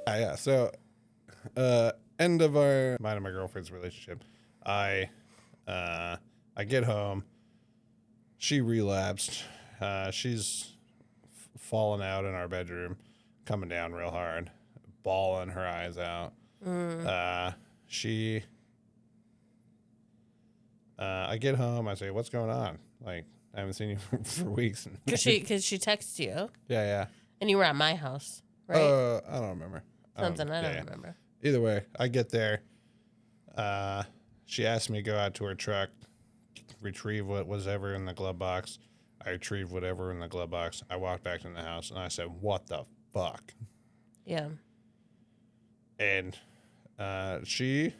Yeah. So, end of mine and my girlfriend's relationship. I, I get home. She relapsed. She's fallen out in our bedroom, coming down real hard, bawling her eyes out. She. I get home. I say, "What's going on?" Like, I haven't seen you for weeks. Cause she texted you, Yeah. and you were at my house, right? I don't remember. Something I don't remember. Either way, I get there. She asked me to go out to her truck, retrieve what was ever in the glove box. I retrieved whatever in the glove box. I walked back in the house and I said, "What the fuck?" Yeah. And she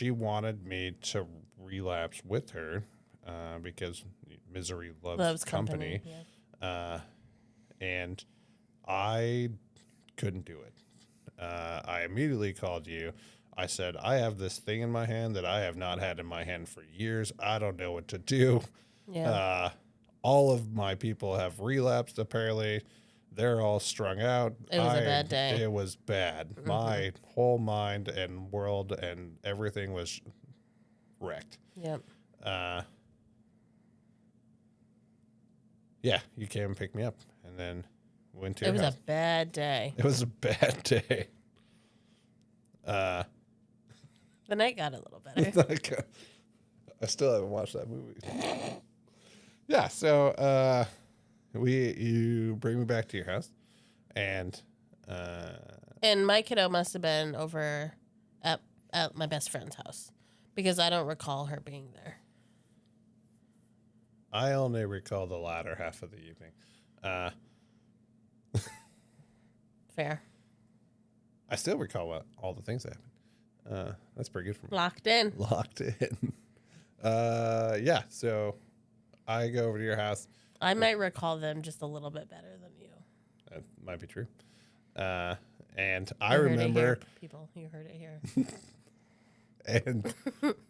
wanted me to relapse with her because misery loves company. Yeah. And I couldn't do it. I immediately called you. I said, "I have this thing in my hand that I have not had in my hand for years. I don't know what to do." Yeah. All of my people have relapsed, apparently. They're all strung out. It was a bad day. It was bad. Mm-hmm. My whole mind and world and everything was wrecked. Yep. Yeah, you came and picked me up and then went to your It was house. a bad day. It was a bad day. The night got a little better. I still haven't watched that movie. Yeah, so you bring me back to your house, and And my kiddo must have been over at my best friend's house because I don't recall her being there. I only recall the latter half of the evening. Fair. I still recall all the things that happened. That's pretty good for me. Locked in. Locked in. Yeah, so I go over to your house. I might recall them just a little bit better than you. That might be true. And I remember... People, you heard it here. And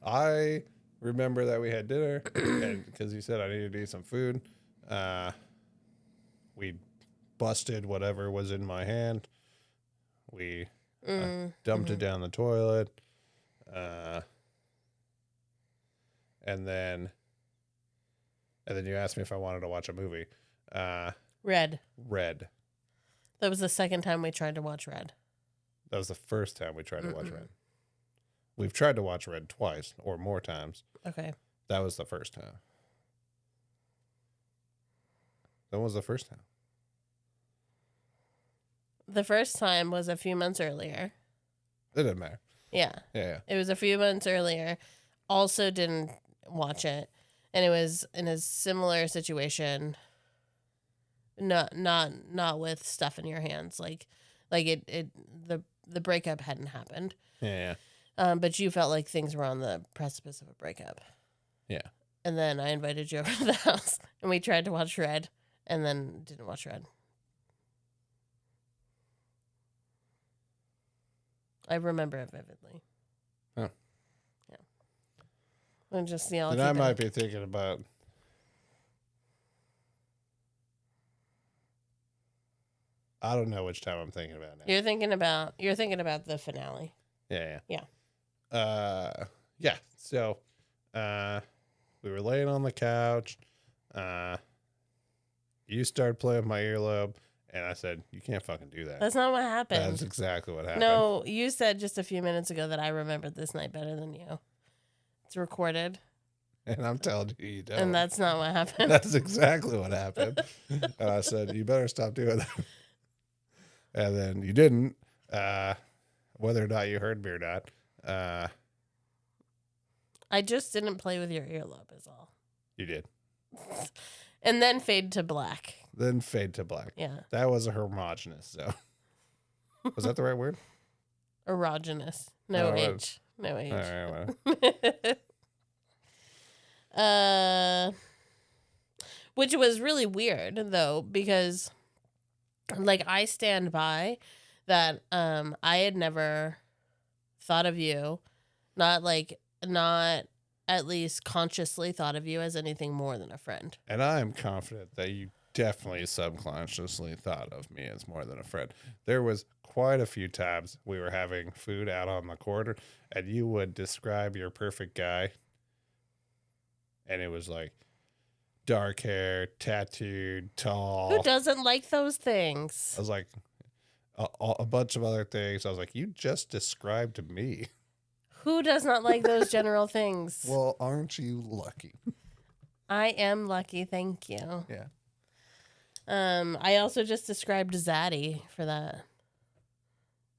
I remember that we had dinner, and because you said I needed to eat some food, we busted whatever was in my hand. We dumped it down the toilet, and then you asked me if I wanted to watch a movie. Red. That was the second time we tried to watch Red. That was the first time we tried to watch Red. We've tried to watch Red twice or more times. Okay. That was the first time. When was the first time? The first time was a few months earlier. It didn't matter. Yeah. Yeah. It was a few months earlier. Also didn't watch it. And it was in a similar situation. Not with stuff in your hands. Like the breakup hadn't happened. Yeah. But you felt like things were on the precipice of a breakup. Yeah. And then I invited you over to the house and we tried to watch Red and then didn't watch Red. I remember it vividly. Oh. Yeah. And just, you know, and I might be thinking about... I don't know which time I'm thinking about now. You're thinking about the finale. Yeah. Yeah. So, we were laying on the couch. You started playing with my earlobe, and I said, "You can't fucking do that." That's not what happened. That's exactly what happened. No, you said just a few minutes ago that I remembered this night better than you. It's recorded. And I'm telling you don't. And that's not what happened. That's exactly what happened. And I said, "You better stop doing that." And then you didn't. Whether or not you heard me or not. I just didn't play with your earlobe is all. You did. And then fade to black. Then fade to black. Yeah. That was a homogenous, so. Was that the right word? Erogenous. No Oh, H. No H. All right, which was really weird though, because like I stand by that I had never thought of you, not at least consciously thought of you as anything more than a friend. And I am confident that you definitely subconsciously thought of me as more than a friend. There was quite a few times we were having food out on the corner, and you would describe your perfect guy, and it was like dark hair, tattooed, Who tall. doesn't like those things? I was like a bunch of other things. I was like, you just described me. Who does not like those general things? Well, aren't you lucky? I am lucky, thank you. Yeah. I also just described Zaddy for that.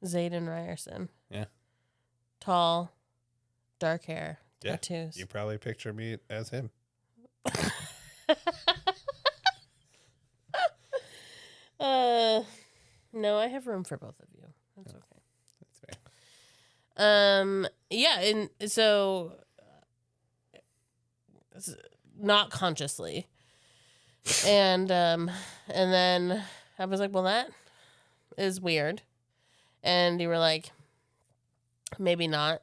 Zayden Ryerson. Yeah. Tall, dark hair, Yeah. tattoos. You probably picture me as him. No, I have room for both of you. That's Yeah. okay. That's fair. Yeah, and so not consciously. And then I was like, well, that is weird. And you were like, maybe not.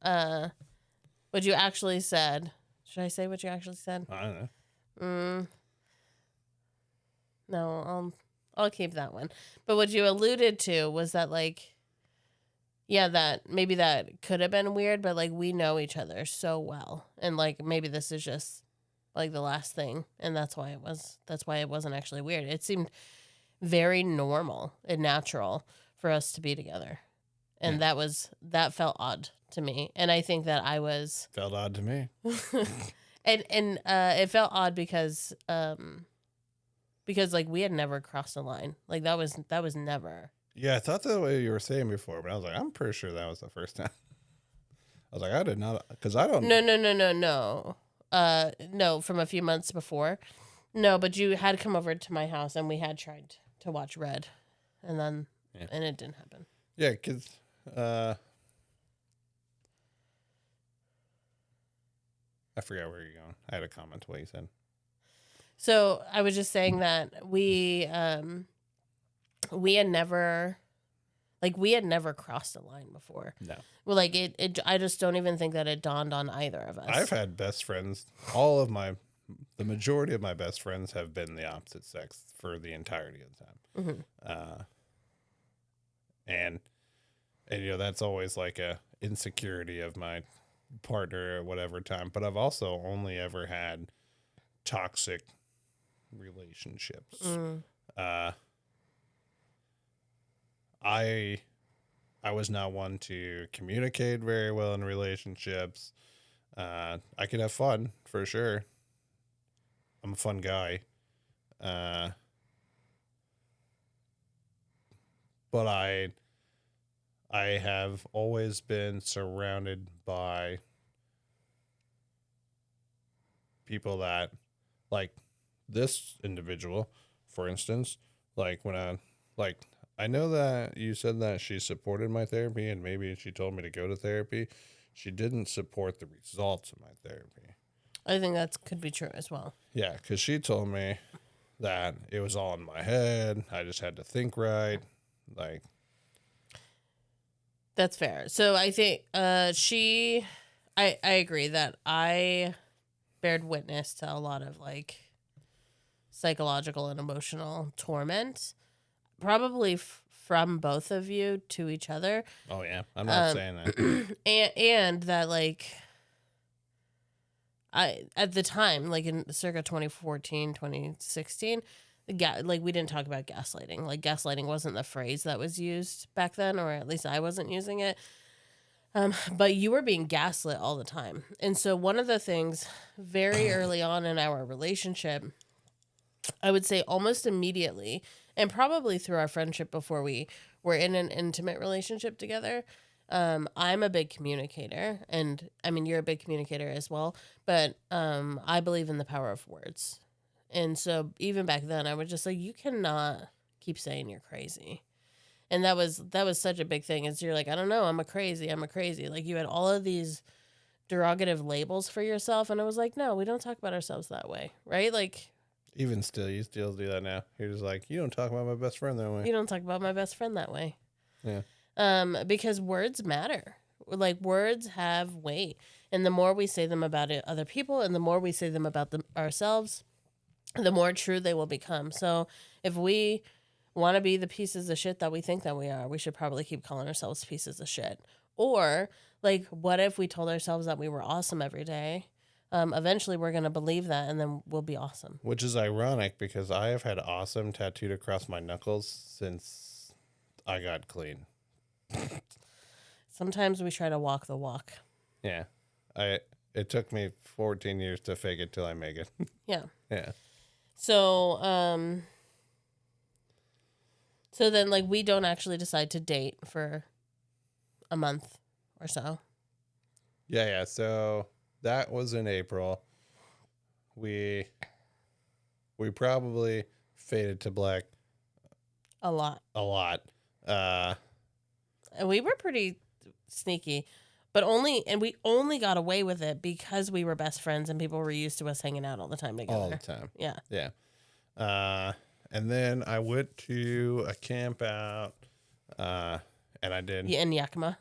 What you actually said. Should I say what you actually said? I don't know. No, I'll keep that one. But what you alluded to was that, like, yeah, that maybe that could have been weird, but like we know each other so well, and like maybe this is just like the last thing, and that's why it wasn't actually weird. It seemed very normal and natural for us to be together, and that felt odd to me, and I think that I was Felt odd to me. and it felt odd because like we had never crossed a line, like that was never. Yeah, I thought the way you were saying before, but I was like, I'm pretty sure that was the first time. I was like, I did not, because I don't. No. No, from a few months before. No, but you had come over to my house and we had tried to watch Red, and then and it didn't happen. Yeah, because I forgot where you're going. I had a comment to what you said. So I was just saying that we had never crossed a line before. No. Well, like it I just don't even think that it dawned on either of us. I've had best friends. The majority of my best friends have been the opposite sex for the entirety of the time. Mm-hmm. And that's always like a insecurity of my partner at whatever time. But I've also only ever had toxic relationships. I was not one to communicate very well in relationships. I could have fun for sure. I'm a fun guy. But I have always been surrounded by people that, like this individual, for instance, like when I know that you said that she supported my therapy and maybe she told me to go to therapy. She didn't support the results of my therapy. I think that could be true as well. Yeah, because she told me that it was all in my head. I just had to think right. Like, that's fair. So I think I agree that I bared witness to a lot of like psychological and emotional torment, probably from both of you to each other. oh yeah, I'm not saying that. and that like I at the time, like in circa 2014, 2016, like we didn't talk about gaslighting. Like gaslighting wasn't the phrase that was used back then, or at least I wasn't using it. But you were being gaslit all the time. And so one of the things very early on in our relationship, I would say almost immediately, and probably through our friendship before we were in an intimate relationship together, I'm a big communicator. And I mean, you're a big communicator as well. But I believe in the power of words. And so even back then, I was just like, you cannot keep saying you're crazy. And that was such a big thing. Is you're like, I don't know, I'm a crazy. Like you had all of these derogative labels for yourself, and I was like, no, we don't talk about ourselves that way, right? Like, even still, you still do that now. You're just like, you don't talk about my best friend that way. you don't talk about my best friend that way. Yeah. Because words matter. Like words have weight, and the more we say them about other people, and the more we say them about ourselves, the more true they will become. So if we want to be the pieces of shit that we think that we are, we should probably keep calling ourselves pieces of shit. Or like, what if we told ourselves that we were awesome every day? Eventually we're going to believe that, and then we'll be awesome. Which is ironic because I have had awesome tattooed across my knuckles since I got clean. Sometimes we try to walk the walk. Yeah. It took me 14 years to fake it till I make it. Yeah. Yeah. So, so then like we don't actually decide to date for a month or so. Yeah. So that was in April. We probably faded to black A lot. a lot. And we were pretty sneaky, but we only got away with it because we were best friends and people were used to us hanging out all the time together. All the time. Yeah. Yeah. And then I went to a camp out, and I did. Yeah, in Yakima.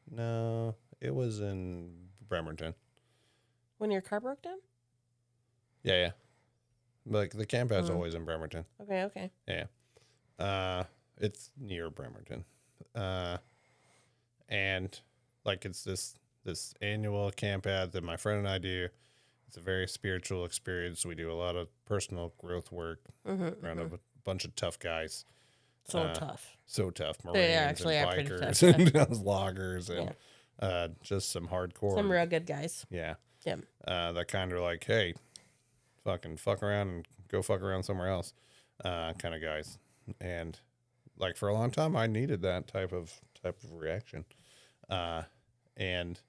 No, it was in Bremerton. When your car broke down? Yeah. Like the camp out's always in Bremerton. Okay. Yeah. It's near Bremerton. And like it's this annual camp out that my friend and I do. It's a very spiritual experience. We do a lot of personal growth work around a bunch of tough guys. So tough. So tough. Marines They actually and are pretty bikers tough. and loggers and just some hardcore. Some real good guys. Yeah. Yeah. That kind of like, hey, fucking fuck around and go fuck around somewhere else kind of guys. And like for a long time, I needed that type of reaction. And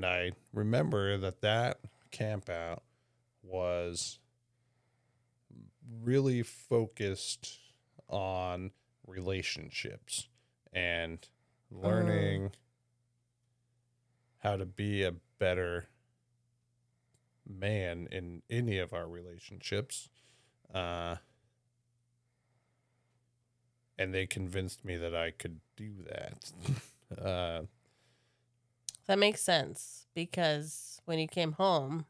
I remember that camp out was really focused on relationships and learning how to be a better man in any of our relationships. And they convinced me that I could do that. That makes sense because when you came home,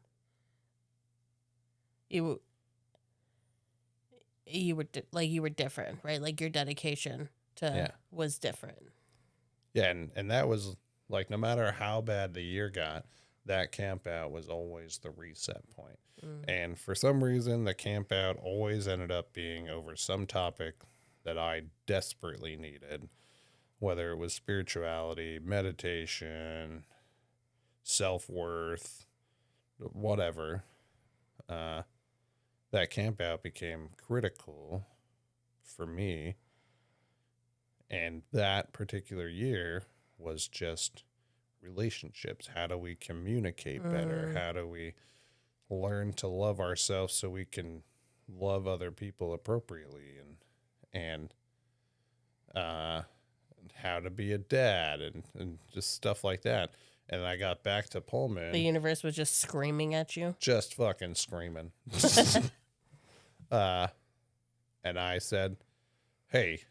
you were different, right? Like your dedication to was different. Yeah, and that was like no matter how bad the year got, that camp out was always the reset point. And for some reason, the camp out always ended up being over some topic that I desperately needed, whether it was spirituality, meditation, self-worth, whatever. That camp out became critical for me. And that particular year was just relationships. How do we communicate better? How do we learn to love ourselves so we can love other people appropriately? And how to be a dad and just stuff like that. And I got back to Pullman. The universe was just screaming at you. Just fucking screaming. And I said, hey,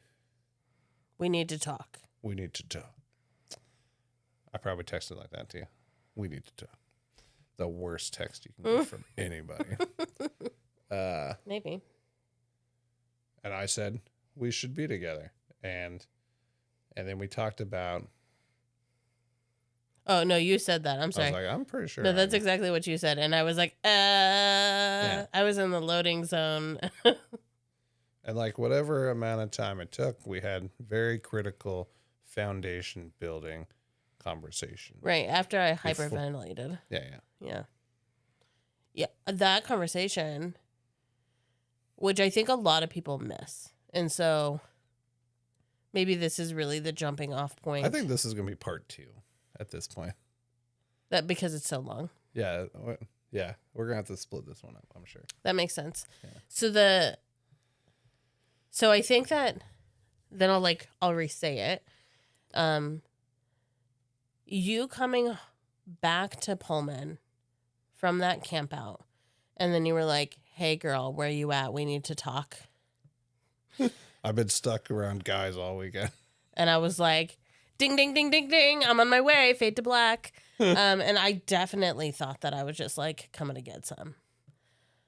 we need to talk. We need to talk. I probably texted like that to you. We need to talk. The worst text you can get from anybody. Maybe. And I said, we should be together. And then we talked about. Oh, no, you said that. I'm sorry. I was like, I'm pretty sure. No, that's exactly what you said. And I was like, I was in the loading zone. And like whatever amount of time it took, we had very critical foundation building conversation. Right. After I hyperventilated. Yeah. Yeah. That conversation, which I think a lot of people miss. And so maybe this is really the jumping off point. I think this is going to be part 2 at this point. That because it's so long. Yeah. Yeah. We're going to have to split this one up, I'm sure. That makes sense. Yeah. So I think that then I'll re-say it. You coming back to Pullman from that camp out, and then you were like, hey girl, where you at? We need to talk. I've been stuck around guys all weekend. And I was like, ding, ding, ding, ding, ding. I'm on my way. Fade to black. And I definitely thought that I was just like coming to get some.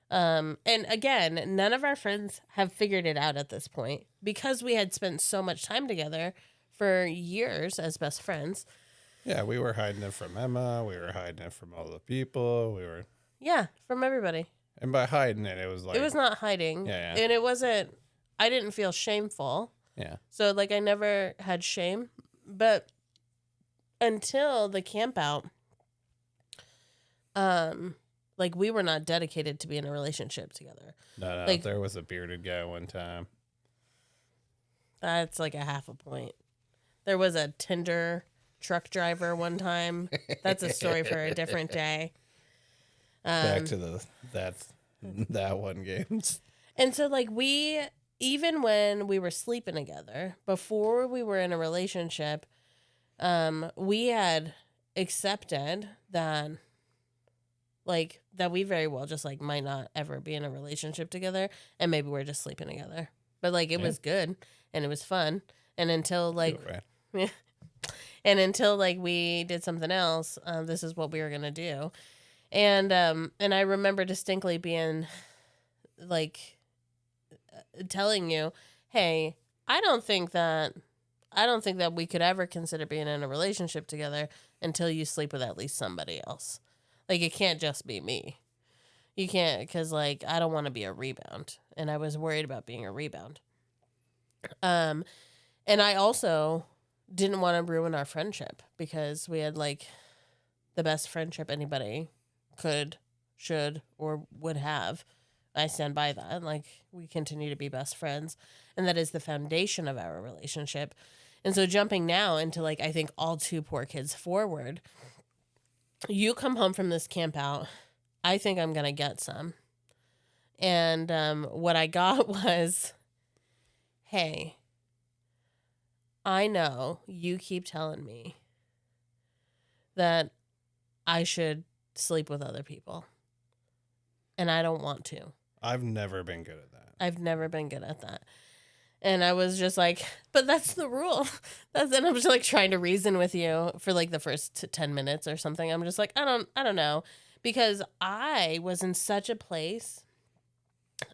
And again, none of our friends have figured it out at this point because we had spent so much time together for years as best friends. Yeah, we were hiding it from Emma. We were hiding it from all the people. We were, Yeah, from everybody. and by hiding it, it was like, It was not hiding. Yeah, And it wasn't, I didn't feel shameful. yeah, So, like, I never had shame. But until the camp out, like, we were not dedicated to be in a relationship together. no, Like- there was a bearded guy one time. That's like a half a point. There was a Tinder truck driver one time. That's a story for a different day. Back to that one games. And so, like, even when we were sleeping together, before we were in a relationship, we had accepted that, like, that we very well just, like, might not ever be in a relationship together, and maybe we're just sleeping together. But, like, it was good, and it was fun. And until, like, Right. and until, like, we did something else, this is what we were going to do. And I remember distinctly being, like, telling you, hey, I don't think that we could ever consider being in a relationship together until you sleep with at least somebody else. Like, it can't just be me. You can't, because, like, I don't want to be a rebound. And I was worried about being a rebound. And I also didn't want to ruin our friendship because we had, like, the best friendship anybody could, should, or would have. I stand by that. Like, we continue to be best friends. And that is the foundation of our relationship. And so jumping now into, like, I think all Two Poor Kids forward, you come home from this camp out, I think I'm going to get some. And what I got was, hey, I know you keep telling me that I should sleep with other people. And I don't want to. I've never been good at that. I've never been good at that. And I was just like, but that's the rule. And I'm just like trying to reason with you for like the first 10 minutes or something. I'm just like, I don't know. Because I was in such a place,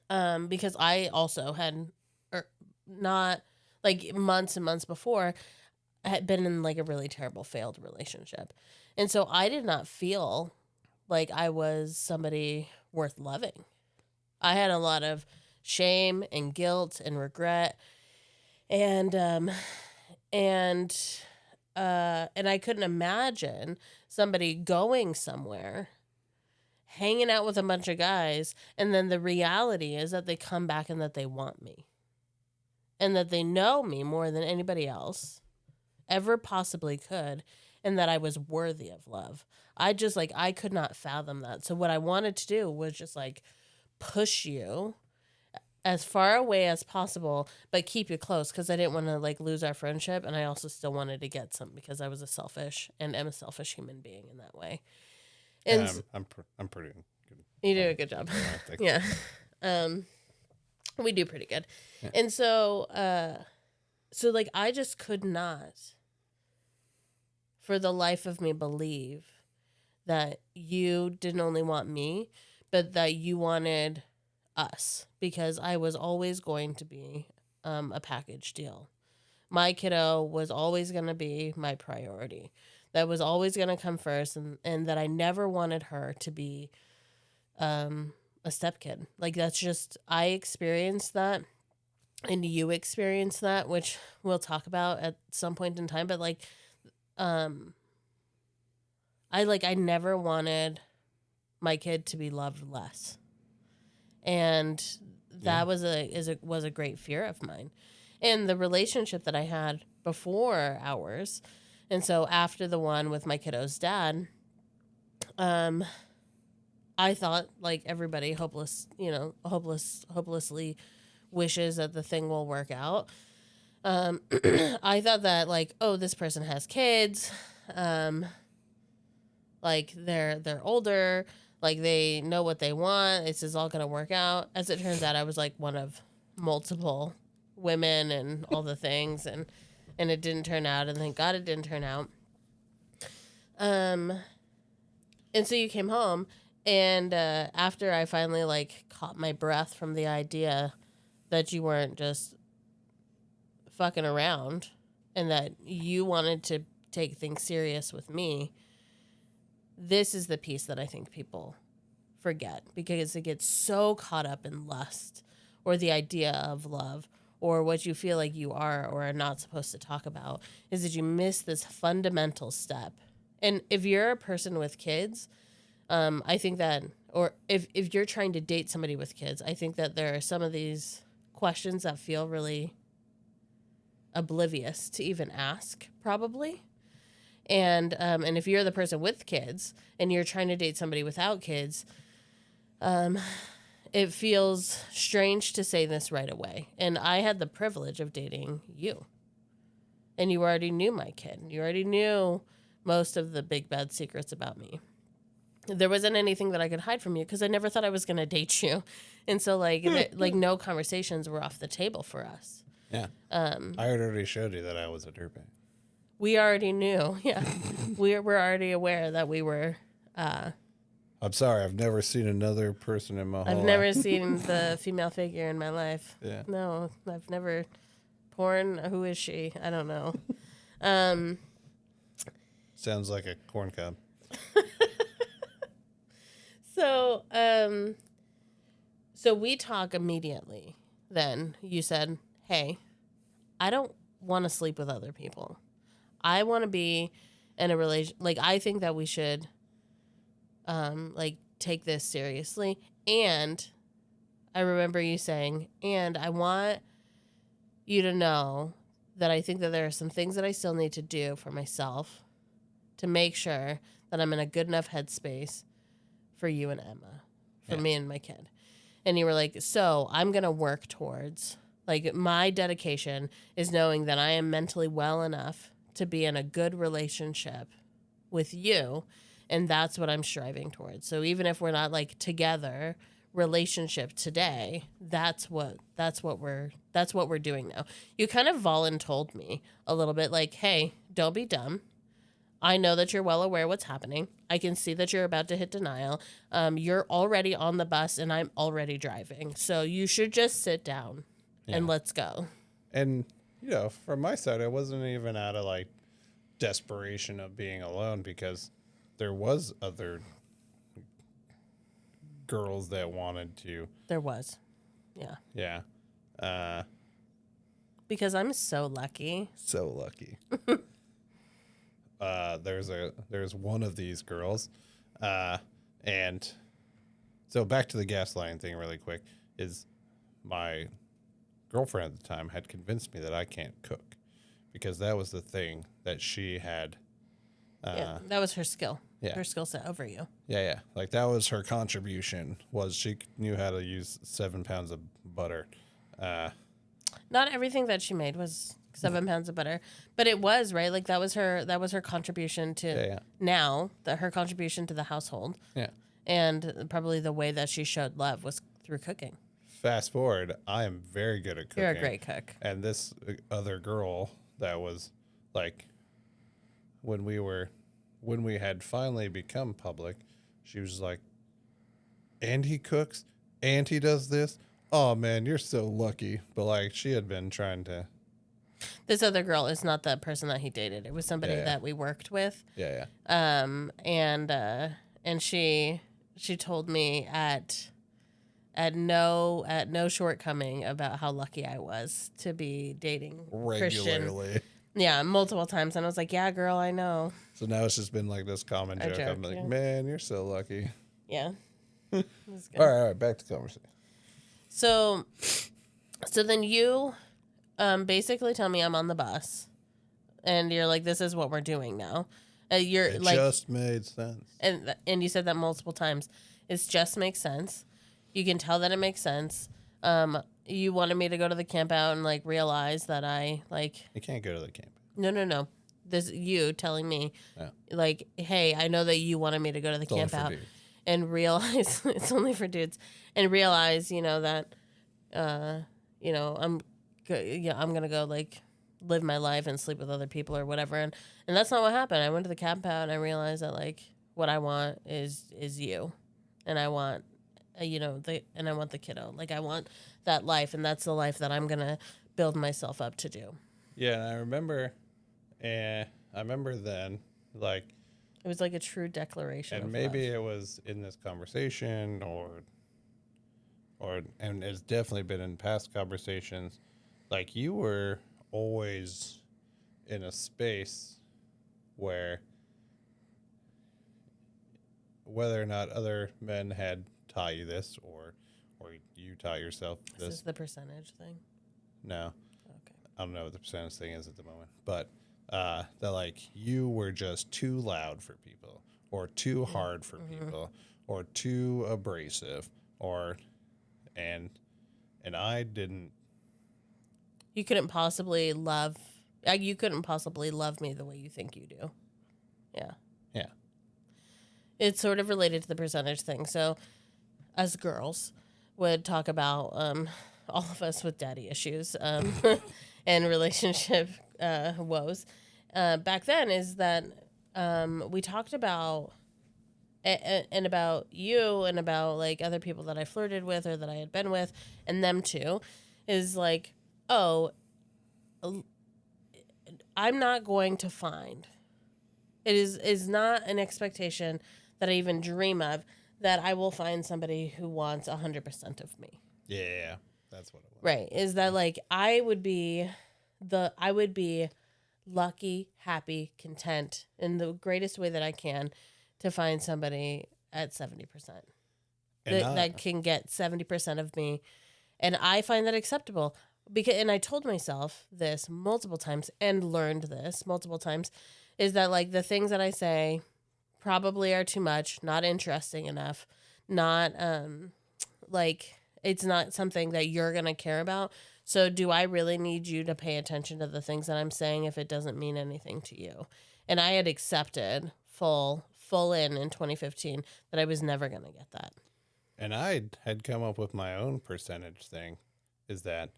because I also had not like months and months before, I had been in like a really terrible failed relationship. And so I did not feel like I was somebody worth loving. I had a lot of shame and guilt and regret, and I couldn't imagine somebody going somewhere, hanging out with a bunch of guys, and then the reality is that they come back and that they want me, and that they know me more than anybody else ever possibly could, and that I was worthy of love. I could not fathom that. So what I wanted to do was just like push you as far away as possible, but keep you close, because I didn't want to like lose our friendship, and I also still wanted to get some because I was a selfish human being in that way. And I'm pretty good. you do a good job. I think. Yeah. We do pretty good. Yeah. And so like I just could not for the life of me believe that you didn't only want me, but that you wanted us, because I was always going to be a package deal. My kiddo was always going to be my priority. That was always going to come first, and that I never wanted her to be a stepkid. Like, that's just, I experienced that, and you experienced that, which we'll talk about at some point in time. But like, I never wanted my kid to be loved less, and that was a great fear of mine. And the relationship that I had before ours, and so after the one with my kiddo's dad, I thought, like everybody, hopelessly wishes that the thing will work out. I thought that, like, oh, this person has kids, like they're older, like they know what they want. This is all gonna work out. As it turns out, I was like one of multiple women and all the things, and it didn't turn out, and thank God it didn't turn out. And And so you came home, and after I finally like caught my breath from the idea that you weren't just fucking around and that you wanted to take things serious with me, this is the piece that I think people forget because it gets so caught up in lust or the idea of love or what you feel like you are or are not supposed to talk about, is that you miss this fundamental step. And if you're a person with kids, I think that, or if you're trying to date somebody with kids, I think that there are some of these questions that feel really oblivious to even ask, probably. And if you're the person with kids and you're trying to date somebody without kids, it feels strange to say this right away. And I had the privilege of dating you. And you already knew my kid. You already knew most of the big bad secrets about me. There wasn't anything that I could hide from you because I never thought I was going to date you. And so like no conversations were off the table for us. Yeah. I already showed you that I was a dirtbag. We already knew. Yeah. We're already aware that we were I'm sorry, I've never seen another person in my whole I've never life. seen the female figure in my life. Yeah. No, I've never. Porn, who is she? I don't know. Sounds like a corn cob. So, so we talk immediately. Then you said, "Hey, I don't want to sleep with other people. I want to be in a relation. Like, I think that we should, like, take this seriously." And I remember you saying, "And I want you to know that I think that there are some things that I still need to do for myself to make sure that I'm in a good enough headspace for you and Emma, for me and my kid." And you were like, "So I'm going to work towards, like, my dedication is knowing that I am mentally well enough to be in a good relationship with you. And that's what I'm striving towards. So even if we're not like together, relationship today, that's what we're doing now." You kind of voluntold me a little bit like, "Hey, don't be dumb. I know that you're well aware what's happening. I can see that you're about to hit denial. You're already on the bus and I'm already driving. So you should just sit down and let's go." And, from my side, I wasn't even out of, like, desperation of being alone because there was other girls that wanted to. There was. Yeah. Yeah. Because I'm so lucky. So lucky. There's one of these girls, and so back to the gaslighting thing really quick, is my girlfriend at the time had convinced me that I can't cook because that was the thing that she had. Yeah, that was her skill. Yeah. Her skill set over you. Yeah. Like that was her contribution, was she knew how to use 7 pounds of butter. Not everything that she made was 7 pounds of butter, but it was, right? Like that was her contribution to her contribution to the household. Yeah. And probably the way that she showed love was through cooking. Fast forward, I am very good at cooking. You're a great cook. And this other girl that was like, when we had finally become public, she was like, "And he cooks, and he does this. Oh man, you're so lucky." But like, she had been trying to. This other girl is not the person that he dated. It was somebody that we worked with. Yeah. And she told me at no shortcoming about how lucky I was to be dating Christian. Regularly. Yeah, multiple times. And I was like, "Yeah, girl, I know." So now it's just been like this common joke. I'm like, "Man, you're so lucky." Yeah. All right, back to conversation. So then you basically tell me I'm on the bus, and you're like, "This is what we're doing now." It like just made sense. And you said that multiple times. It just makes sense. You can tell that it makes sense. You wanted me to go to the camp out and like realize that I like. You can't go to the camp. No. This you telling me, like, "Hey, I know that you wanted me to go to the camp out," and realize it's only for dudes, and realize that, I'm gonna go like live my life and sleep with other people or whatever, and that's not what happened. I went to the camp out and I realized that like what I want is you, and I want I want the kiddo. Like, I want that life, and that's the life that I'm gonna build myself up to do. Yeah, and I remember then, like, It was like a true declaration and of maybe love. it was in this conversation, and it's definitely been in past conversations. Like, you were always in a space where, whether or not other men had taught you this, or you taught yourself Is this this. the percentage thing? No, Okay. I don't know what the percentage thing is at the moment, but that, like, you were just too loud for people, or too hard for people, or too abrasive, or and I didn't. You couldn't possibly love. You couldn't possibly love me the way you think you do. Yeah. Yeah, It's sort of related to the percentage thing. So, us girls would talk about all of us with daddy issues and relationship woes. Back then, is that we talked about and about you and about like other people that I flirted with or that I had been with, and them too, is like, oh, I'm not going to find. It is not an expectation that I even dream of that I will find somebody who wants 100% of me. yeah, that's what it was. Right. Is that like I would be lucky, happy, content in the greatest way that I can to find somebody at 70%. And That can get 70% of me, and I find that acceptable. And I told myself this multiple times and learned this multiple times, is that like the things that I say probably are too much, not interesting enough, not like it's not something that you're going to care about. So do I really need you to pay attention to the things that I'm saying if it doesn't mean anything to you? And I had accepted full in 2015 that I was never going to get that. And I had come up with my own percentage thing, is that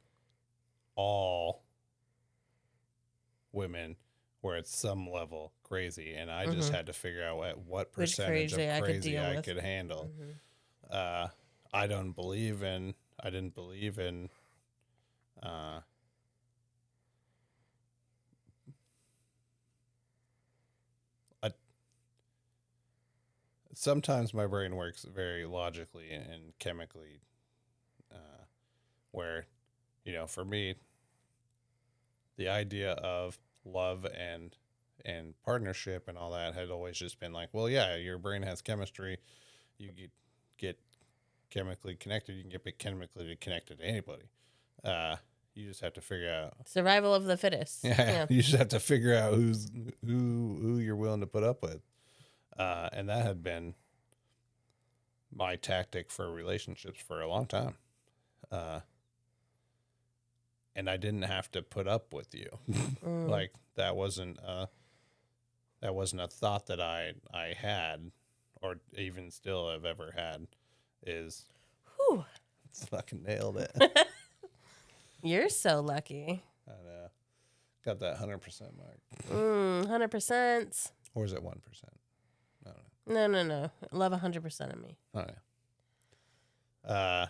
all women were at some level crazy, and I just had to figure out at what Which percentage of crazy I could crazy deal I with. could handle. Mhm. I didn't believe in uh, I, sometimes my brain works very logically and chemically, where, for me, the idea of love and partnership and all that had always just been like, well, yeah, your brain has chemistry. You get chemically connected. You can get chemically connected to anybody. You just have to figure out. Survival of the fittest. Yeah, you just have to figure out who you're willing to put up with. And that had been my tactic for relationships for a long time. And I didn't have to put up with you. Like, that wasn't a thought that I had, or even still have ever had, is Whew. fucking nailed it. You're so lucky. I know. Got that 100% mark. 100%. Or is it 1%? I don't know. No. Love 100% of me. I don't know.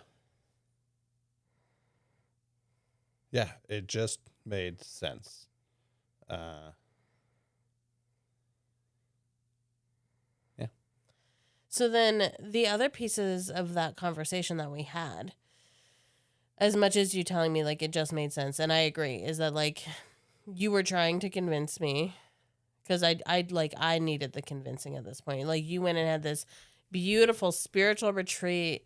Yeah, it just made sense. Yeah. So then the other pieces of that conversation that we had, as much as you telling me like it just made sense, and I agree, is that like you were trying to convince me, because I needed the convincing at this point. Like, you went and had this beautiful spiritual retreat,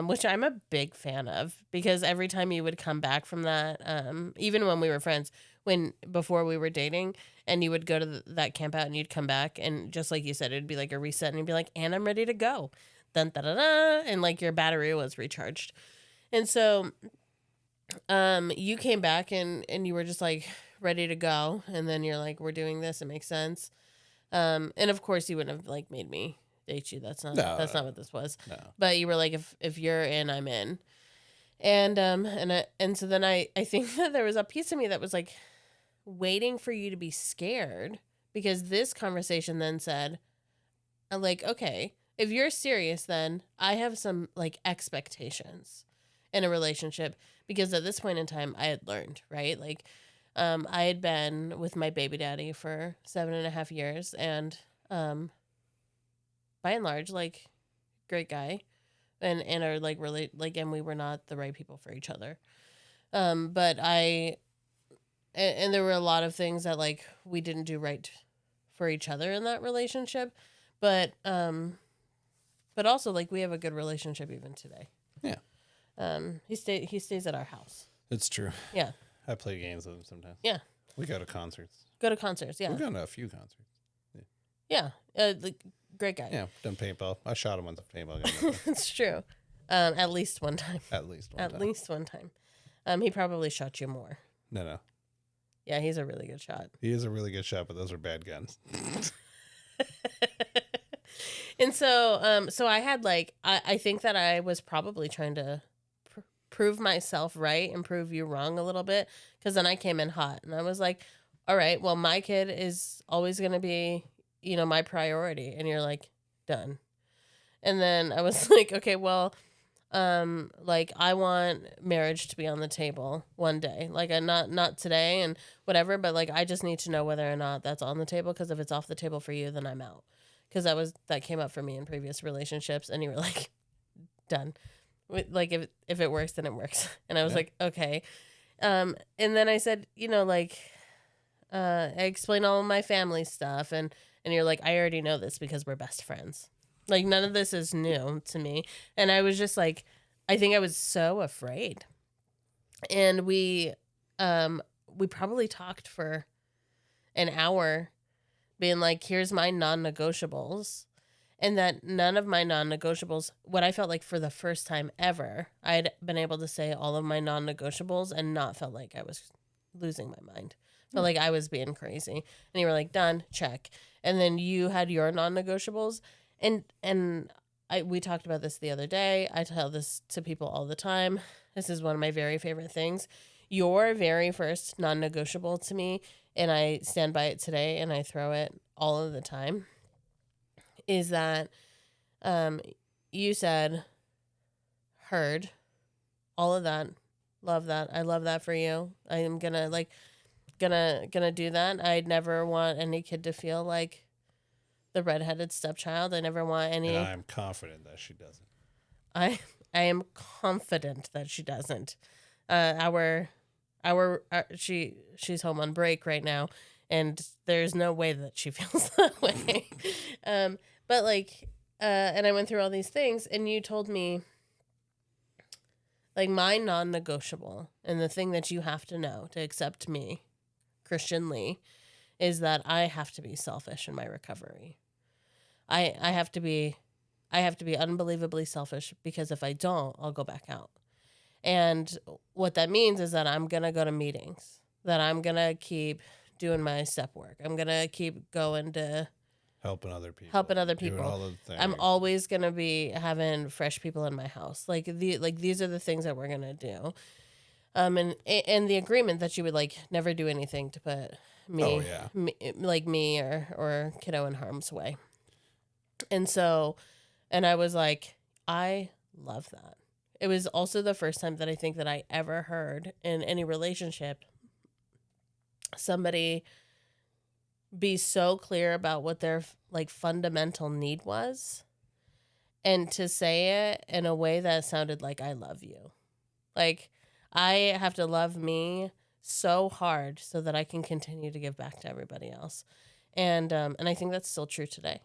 which I'm a big fan of, because every time you would come back from that, even when we were friends, before we were dating, and you would go to that camp out and you'd come back, and just like you said, it'd be like a reset, and you'd be like, and I'm ready to go. Dun, da, da, da, and like your battery was recharged. And so you came back and you were just like ready to go, and then you're like, we're doing this, it makes sense. And of course you wouldn't have like made me date you. That's not No, not what this was. No. But you were like, if you're in, I'm in. And so then I think that there was a piece of me that was like waiting for you to be scared, because this conversation then said, I'm like, okay, if you're serious, then I have some like expectations in a relationship because at this point in time, I had learned, right? Like, I had been with my baby daddy for 7.5 years, and by and large, like, great guy, and are like really like, and we were not the right people for each other. But and there were a lot of things that like we didn't do right for each other in that relationship, but also like we have a good relationship even today. Yeah. He stays at our house. It's true. Yeah. I play games with him sometimes. Yeah. We go to concerts. Go to concerts. Yeah. We've gone to a few concerts. Yeah. Like, great guy. Yeah, done paintball. I shot him with a paintball gun. It's true. At least one time. At least one At time. least one time. He probably shot you more. No. Yeah, he's a really good shot. He is a really good shot, but those are bad guns. And so I had like, I think that I was probably trying to prove myself right and prove you wrong a little bit. Cause then I came in hot and I was like, all right, well, my kid is always going to be, my priority. And you're like, done. And then I was like, okay, well, like I want marriage to be on the table one day, like not today and whatever, but like I just need to know whether or not that's on the table, because if it's off the table for you, then I'm out, because that came up for me in previous relationships, and you were like, done. Like if it works, then it works. And I was like, okay. And then I said, like, I explained all of my family stuff, and you're like, I already know this because we're best friends. Like, none of this is new to me. And I was just like, I think I was so afraid. And we probably talked for an hour being like, here's my non-negotiables. And that none of my non-negotiables, what I felt like for the first time ever, I had been able to say all of my non-negotiables and not felt like I was losing my mind. Felt like I was being crazy. And you were like, done, check. And then you had your non-negotiables. And we talked about this the other day. I tell this to people all the time. This is one of my very favorite things. Your very first non-negotiable to me, and I stand by it today and I throw it all of the time, is that you said, heard, all of that, love that. I love that for you. I am gonna do that. I'd never want any kid to feel like the redheaded stepchild. I never want any. And I'm confident that she doesn't. I am confident that she doesn't. She's home on break right now, and there's no way that she feels that way. But like, and I went through all these things, and you told me, like, my non-negotiable and the thing that you have to know to accept me, Christian Lee, is that I have to be selfish in my recovery. I have to be unbelievably selfish, because if I don't, I'll go back out. And what that means is that I'm going to go to meetings, that I'm going to keep doing my step work. I'm going to keep going to helping other people. Doing all the things. I'm always going to be having fresh people in my house. Like these are the things that we're going to do. And the agreement that you would like never do anything to put me, me or kiddo in harm's way. And so, and I was like, I love that. It was also the first time that I think that I ever heard in any relationship somebody be so clear about what their like fundamental need was, and to say it in a way that sounded like, I love you. Like, I have to love me so hard so that I can continue to give back to everybody else. And I think that's still true today.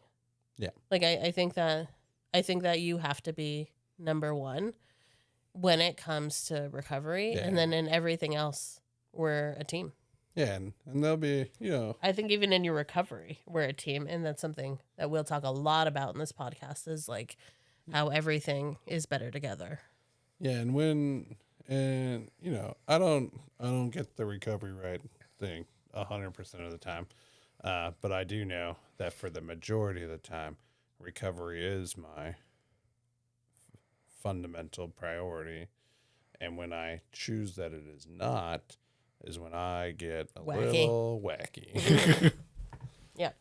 Yeah. Like, I think that you have to be number one when it comes to recovery. Yeah. And then in everything else, we're a team. Yeah. And there'll be, I think even in your recovery, we're a team. And that's something that we'll talk a lot about in this podcast, is like how everything is better together. Yeah. And I don't get the recovery right thing 100% of the time. But I do know that for the majority of the time, recovery is my fundamental priority. And when I choose that it is not, is when I get a little wacky. Yeah.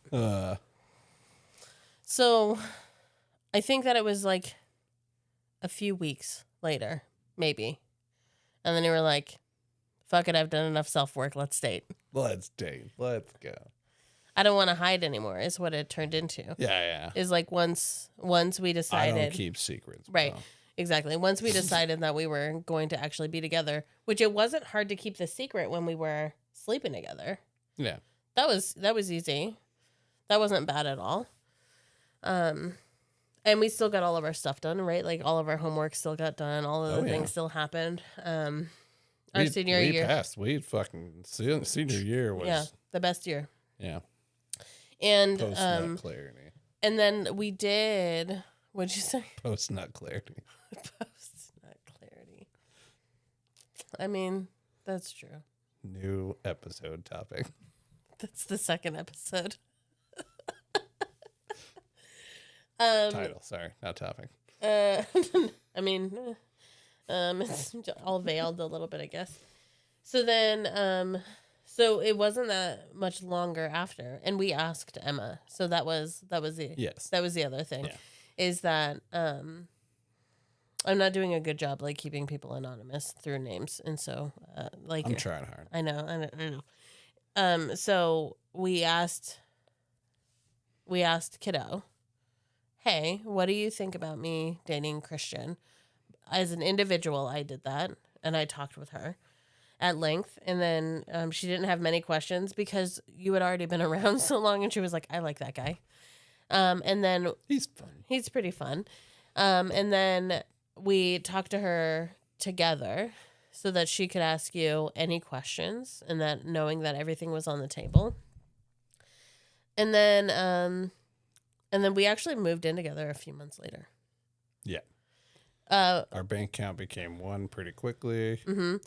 So I think that it was like a few weeks later, maybe. And then you were like, fuck it, I've done enough self-work. Let's date. Let's date. Let's go. I don't want to hide anymore is what it turned into. Yeah. Is like once we I decided. don't keep secrets. Right. Bro. Exactly. Once we decided that we were going to actually be together, which it wasn't hard to keep the secret when we were sleeping together. Yeah. That was easy. That wasn't bad at all. And we still got all of our stuff done, right? Like all of our homework still got done. All of the things still happened. Our senior year. We fucking senior year was the best year. Yeah. And Post nut clarity. and then we did. What'd you say? Post nut clarity. Post nut clarity. I mean, that's true. New episode topic. That's the second episode. Title, sorry, not topic. I mean, it's all veiled a little bit, I guess. So then, so it wasn't that much longer after, and we asked Emma. So that was the other thing, is that I'm not doing a good job like keeping people anonymous through names, and so like I'm trying hard. I know. So we asked Kiddo, hey, what do you think about me dating Christian? As an individual, I did that, and I talked with her at length, and then she didn't have many questions because you had already been around so long, and she was like, I like that guy. And then He's fun. He's pretty fun. And then we talked to her together so that she could ask you any questions, and that knowing that everything was on the table. And then we actually moved in together a few months later. Yeah. Our bank account became one pretty quickly. Mm-hmm.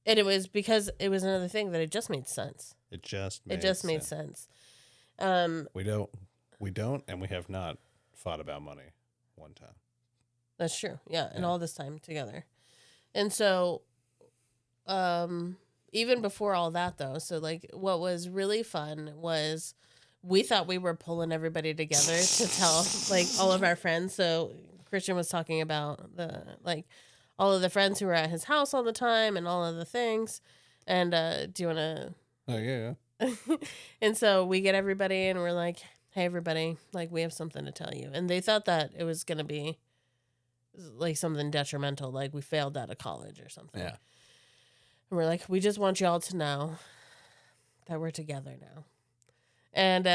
And it was because it was another thing that it just made sense. It just made sense. We don't, and we have not fought about money one time. That's true. Yeah, and all this time together. And so, even before all that, though, so like what was really fun was we thought we were pulling everybody together to tell like all of our friends. So Christian was talking about all of the friends who were at his house all the time and all of the things. And do you want to? Oh yeah. And so we get everybody, and we're like, "Hey, everybody! Like, we have something to tell you." And they thought that it was gonna be like something detrimental, like we failed out of college or something. Yeah. And we're like, we just want y'all to know that we're together now. And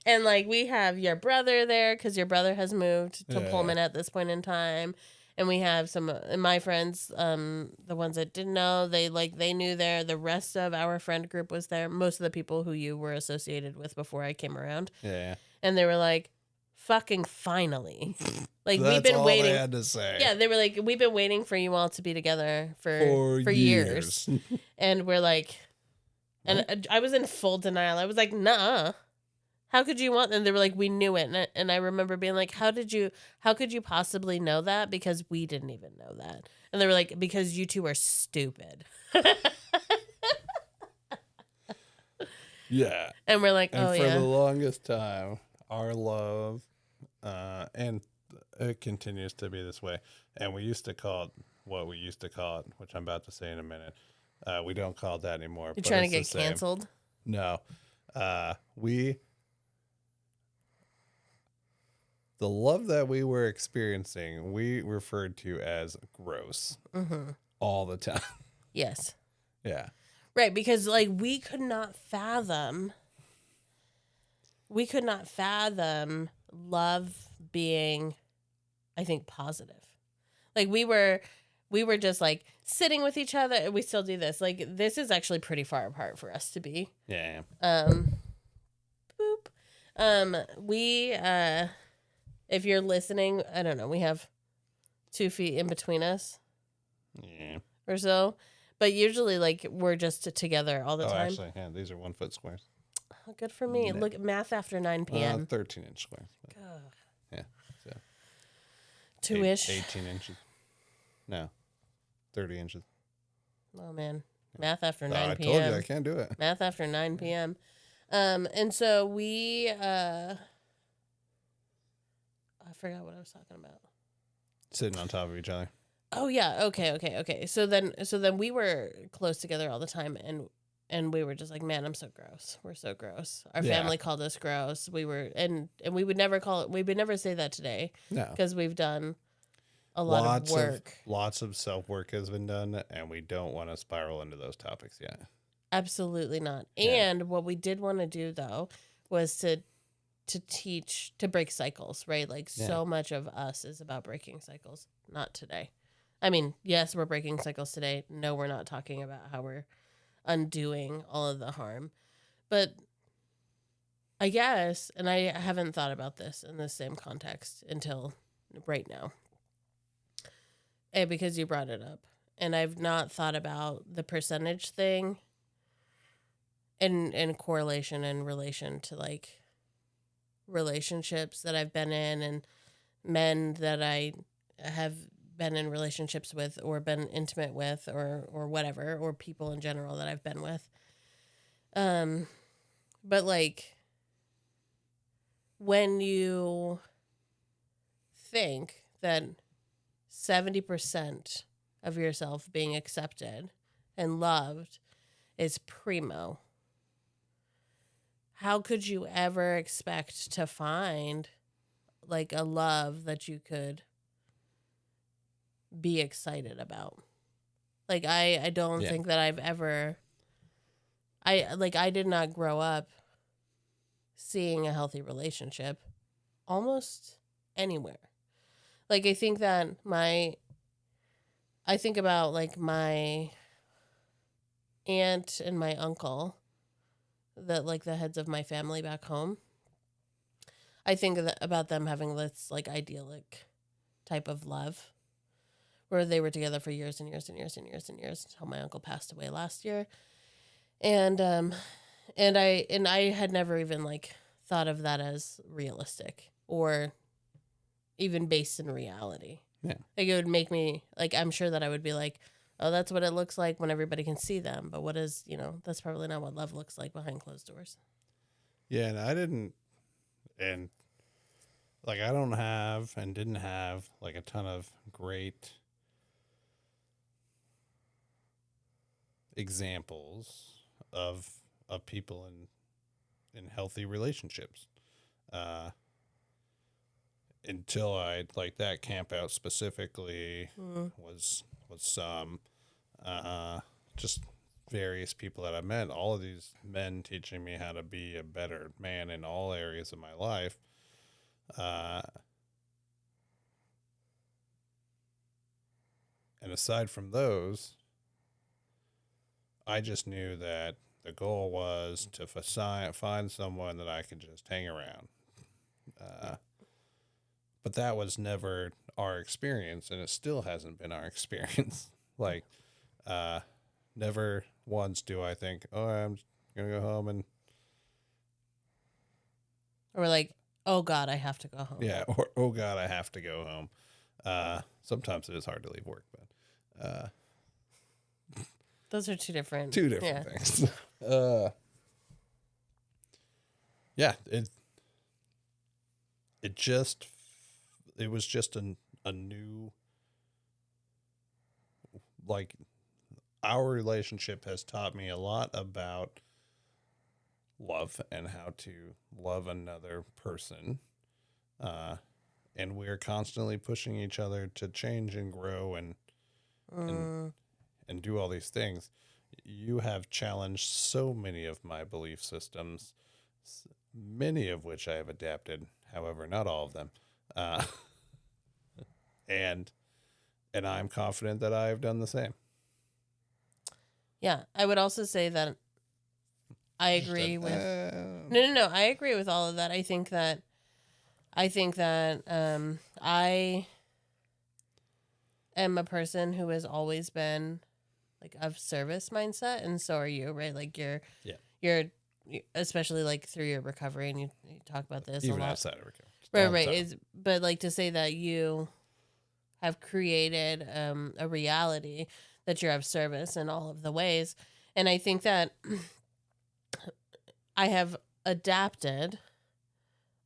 and like we have your brother there because your brother has moved to Pullman at this point in time. And we have some of my friends, the ones that didn't know, they knew there. The rest of our friend group was there. Most of the people who you were associated with before I came around. Yeah. And they were like, fucking finally. Like That's we've been all waiting. They had to say. Yeah, they were like, we've been waiting for you all to be together for years. And we're like, and I was in full denial. I was like, nah. How could you want? And they were like, we knew it. And I remember being like, how could you possibly know that? Because we didn't even know that. And they were like, because you two are stupid. Yeah. And we're like, and oh, for yeah. the longest time, our love, and it continues to be this way. And we used to call it what we used to call it, which I'm about to say in a minute. We don't call it that anymore. You're trying to get canceled? No. The love that we were experiencing, we referred to as gross all the time. Yes. Yeah. Right, because like we could not fathom love being, I think, positive. Like we were just like sitting with each other, and we still do this. Like this is actually pretty far apart for us to be. Yeah. We if you're listening, I don't know, we have 2 feet in between us. Yeah. Or so. But usually, like, we're just together all the time. Actually, yeah, these are 1 foot squares. Oh, good for me. Look at math after 9 p.m. 13-inch squares. Yeah. So 2-ish. 18 inches. No. 30 inches. Oh, man. Math after 9 I p.m. told you I can't do it. Math after 9 p.m. And so I forgot what I was talking about. Sitting on top of each other. Oh yeah, okay. So then we were close together all the time, and we were just like, man, I'm so gross. We're so gross. Our Yeah. family called us gross. We were, and we would never call it. We would never say that today No. because we've done a lot of work. Lots of self work has been done, and we don't want to spiral into those topics yet. Absolutely not. Yeah. And what we did want to do though was to teach to break cycles, right? Like Yeah. so much of us is about breaking cycles. Not today. I mean, yes, we're breaking cycles today. No, we're not talking about how we're undoing all of the harm. But I guess, and I haven't thought about this in the same context until right now. And because you brought it up. And I've not thought about the percentage thing in correlation and relation to like relationships that I've been in and men that I have been in relationships with or been intimate with or whatever, or people in general that I've been with. But like when you think that 70% of yourself being accepted and loved is primo, how could you ever expect to find like a love that you could be excited about? Like I don't Yeah. think that I've ever I did not grow up seeing a healthy relationship almost anywhere. Like I think that I think about like my aunt and my uncle, that like the heads of my family back home. I think about them having this like idyllic type of love where they were together for years and years and years and years and years until my uncle passed away last year. And I had never even like thought of that as realistic or even based in reality. Yeah. Like it would make me like, I'm sure that I would be like, oh, that's what it looks like when everybody can see them. But what is, that's probably not what love looks like behind closed doors. Yeah, and I didn't, and like I don't have and didn't have like a ton of great examples of people in healthy relationships. Until I like that camp out specifically was some just various people that I met, all of these men teaching me how to be a better man in all areas of my life. And aside from those, I just knew that the goal was to find someone that I could just hang around. But that was never our experience, and it still hasn't been our experience. Like, never once do I think, oh, I'm going to go home and... Or like, oh, God, I have to go home. Yeah, or, oh, God, I have to go home. Sometimes it is hard to leave work, but... Those are two different things. Yeah, it was just a new, like, our relationship has taught me a lot about love and how to love another person. And we're constantly pushing each other to change and grow and do all these things. You have challenged so many of my belief systems, many of which I have adapted, however, not all of them. And I'm confident that I have done the same. Yeah, I would also say that I agree with... No. I agree with all of that. I think that I am a person who has always been like of service mindset, and so are you, right? Like you're especially like through your recovery, and you talk about this even a lot. Outside of recovery. Right. But like to say that you have created a reality that you're of service in all of the ways, and I think that I have adapted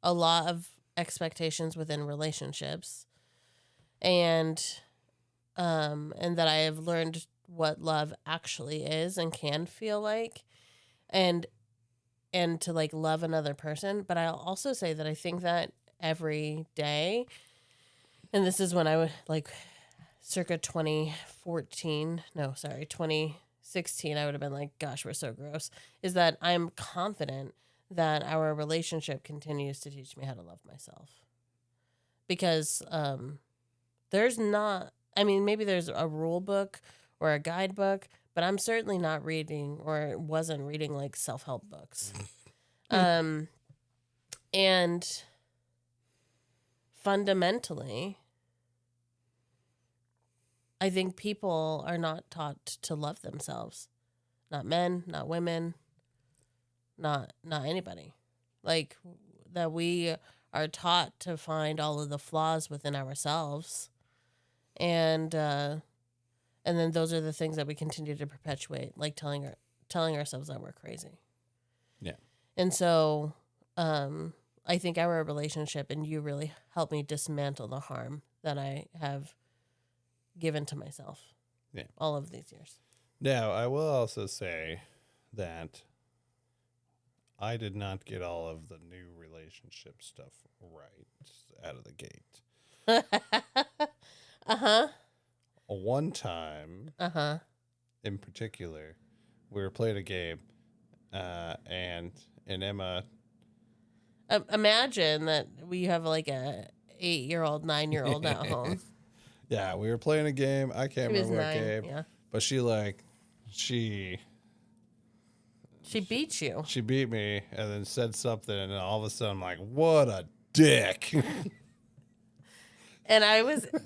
a lot of expectations within relationships, and that I have learned what love actually is and can feel like, and to like love another person. But I'll also say that I think that every day, and this is when I would like circa 2016, I would have been like, gosh, we're so gross, is that I'm confident that our relationship continues to teach me how to love myself. Because there's not, I mean, maybe there's a rule book or a guidebook, but I'm certainly not reading or wasn't reading like self-help books. And fundamentally, I think people are not taught to love themselves. Not men, not women, not anybody. Like, that we are taught to find all of the flaws within ourselves. And then those are the things that we continue to perpetuate, like telling ourselves that we're crazy. Yeah. And so I think our relationship and you really helped me dismantle the harm that I have given to myself. Yeah. All of these years. Now, I will also say that I did not get all of the new relationship stuff right out of the gate. Uh-huh. One time, Uh-huh. in particular, we were playing a game, and Emma. Imagine that we have like a 8-year-old, 9-year-old at home. Yeah, we were playing a game. I can't She was remember what 9. game. Yeah. But she beat you. She beat me and then said something, and all of a sudden I'm like, what a dick. And I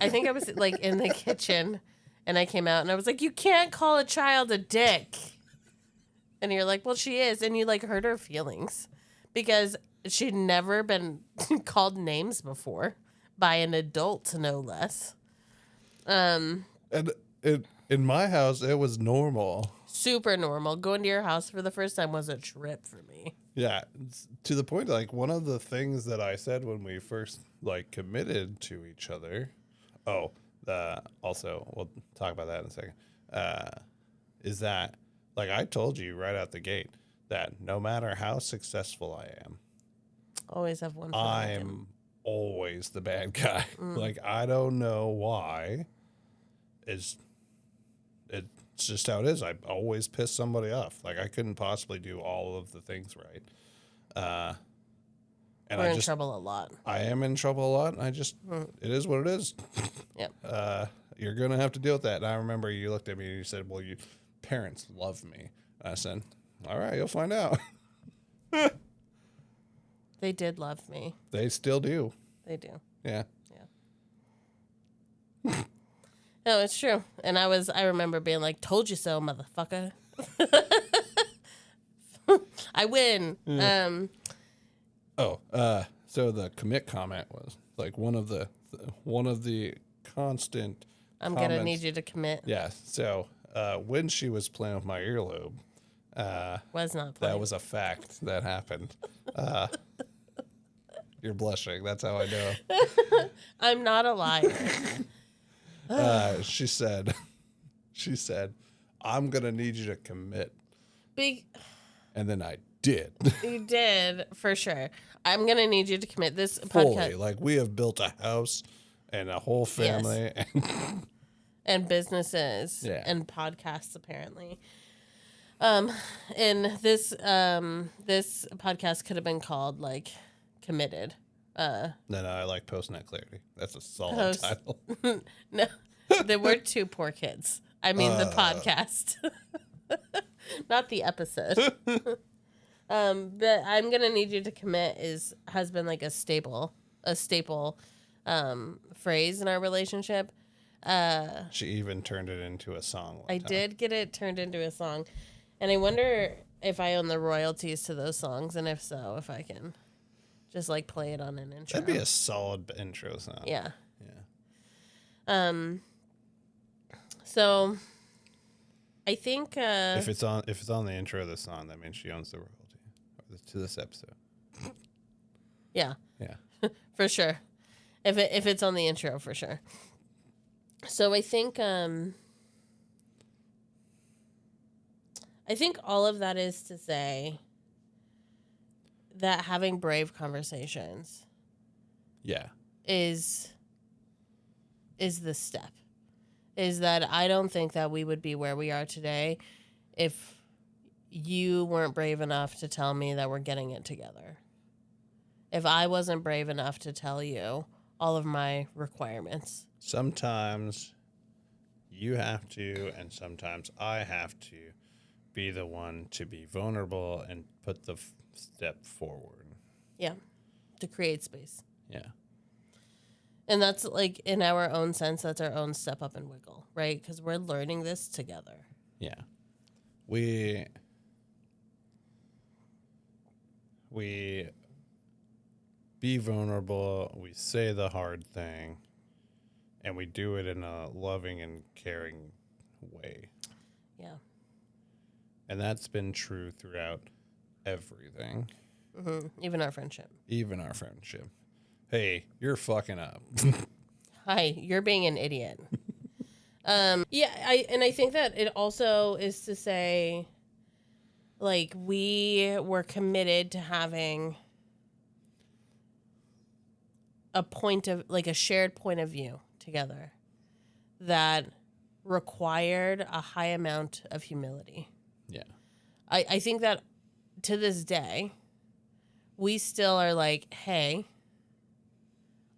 think I was like in the kitchen, and I came out and I was like, you can't call a child a dick. And you're like, well, she is. And you like hurt her feelings because she'd never been called names before by an adult, no less. And in my house, it was normal. Super normal. Going to your house for the first time was a trip for me. Yeah, to the point, like, one of the things that I said when we first, like, committed to each other, also, we'll talk about that in a second, is that, like, I told you right out the gate that no matter how successful I am, Always have one. I'm always the bad guy. Like, I don't know why. It's just how it is. I always piss somebody off. Like, I couldn't possibly do all of the things right. And We're in trouble a lot. I am in trouble a lot. It is what it is. Yep. You're going to have to deal with that. And I remember you looked at me and you said, well, your parents love me. I said, all right, you'll find out. They did love me. They still do. They do. Yeah. No, it's true. And I remember being like, told you so, motherfucker. I win. So the commit comment was like one of the constant I'm comments. gonna need you to commit. Yeah. So when she was playing with my earlobe, Was not playing. that was a fact that happened. You're blushing. That's how I know. I'm not a liar. She said, I'm gonna need you to commit, and then I did. You did for sure. I'm gonna need you to commit this Fully. podcast Like, we have built a house and a whole family, and businesses and podcasts apparently. And this podcast could have been called like Committed. No, I like Post-Nut Clarity. That's a solid title. No, there were 2 poor kids. I mean the podcast, not the episode. But I'm gonna need you to commit has been like a staple phrase in our relationship. She even turned it into a song. I did get it turned into a song, and I wonder if I own the royalties to those songs, and if so, if I can just like play it on an intro. That'd be a solid intro song. Yeah. Yeah. So I think if it's on the intro of the song, that means she owns the royalty. Or to this episode. Yeah, Yeah. for sure. If it's on the intro, for sure. So I think all of that is to say that having brave conversations Yeah. is the step. Is that I don't think that we would be where we are today if you weren't brave enough to tell me that we're getting it together. If I wasn't brave enough to tell you all of my requirements. Sometimes you have to, and sometimes I have to be the one to be vulnerable and put the step forward. Yeah. To create space. Yeah. And that's like, in our own sense, that's our own step up and wiggle, right? Because we're learning this together. Yeah. We be vulnerable, we say the hard thing, and we do it in a loving and caring way. Yeah. And that's been true throughout everything, Even our friendship. even our friendship. Hey, you're fucking up. Hi, you're being an idiot. Yeah, I think that it also is to say, like, we were committed to having a shared point of view together that required a high amount of humility. Yeah. I think that to this day, we still are like, hey,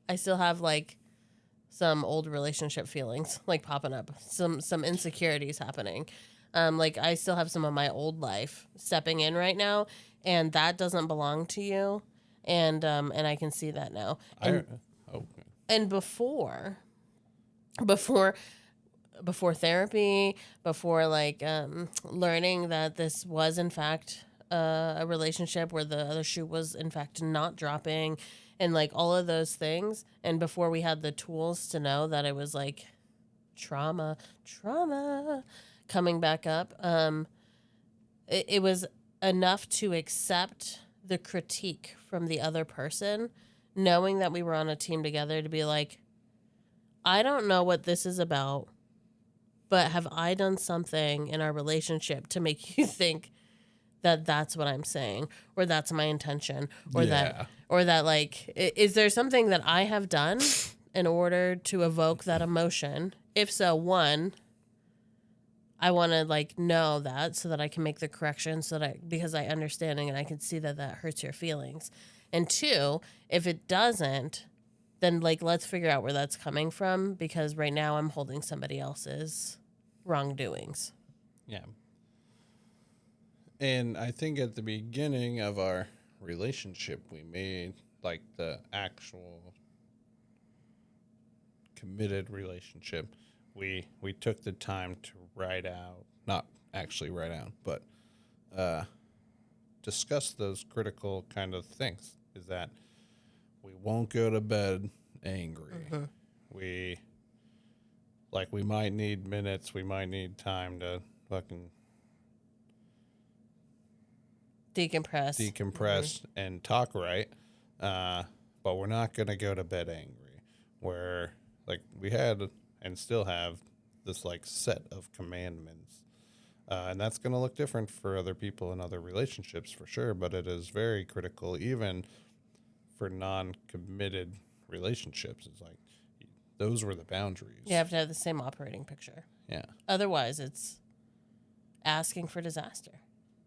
I still have like some old relationship feelings like popping up, some insecurities happening. Like I still have some of my old life stepping in right now, and that doesn't belong to you. And I can see that now. And before therapy, before like learning that this was in fact a relationship where the other shoe was in fact not dropping, and like all of those things, and before we had the tools to know that it was like trauma coming back up, it was enough to accept the critique from the other person, knowing that we were on a team together, to be like, I don't know what this is about, but have I done something in our relationship to make you think that that's what I'm saying, or that's my intention, or that like, is there something that I have done in order to evoke that emotion? If so, one, I want to like know that so that I can make the correction, because I understanding and I can see that hurts your feelings. And two, if it doesn't, then like let's figure out where that's coming from, because right now I'm holding somebody else's wrongdoings. Yeah. And I think at the beginning of our relationship, we made like the actual committed relationship. We took the time to write out, not actually write out, but discuss those critical kind of things. Is that we won't go to bed angry. Mm-hmm. We might need minutes. We might need time to fucking decompress and talk right. But we're not going to go to bed angry. Where like we had and still have this like set of commandments. And that's going to look different for other people in other relationships for sure. But it is very critical even for non-committed relationships. It's like those were the boundaries. You have to have the same operating picture. Yeah. Otherwise, it's asking for disaster.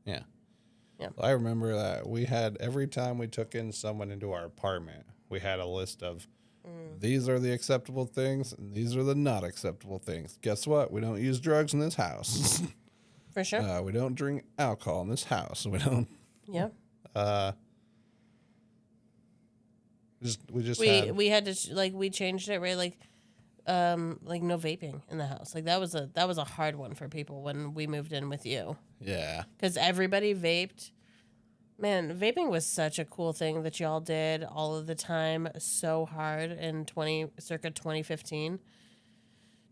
Yeah. Yeah. I remember that we had, every time we took in someone into our apartment, we had a list of these are the acceptable things and these are the not acceptable things. Guess what? We don't use drugs in this house. For sure. We don't drink alcohol in this house. We don't. Yeah. We had to we changed it, right? Like no vaping in the house. Like that was a hard one for people when we moved in with you. Yeah. Because everybody vaped. Man, vaping was such a cool thing that y'all did all of the time, so hard in circa 2015,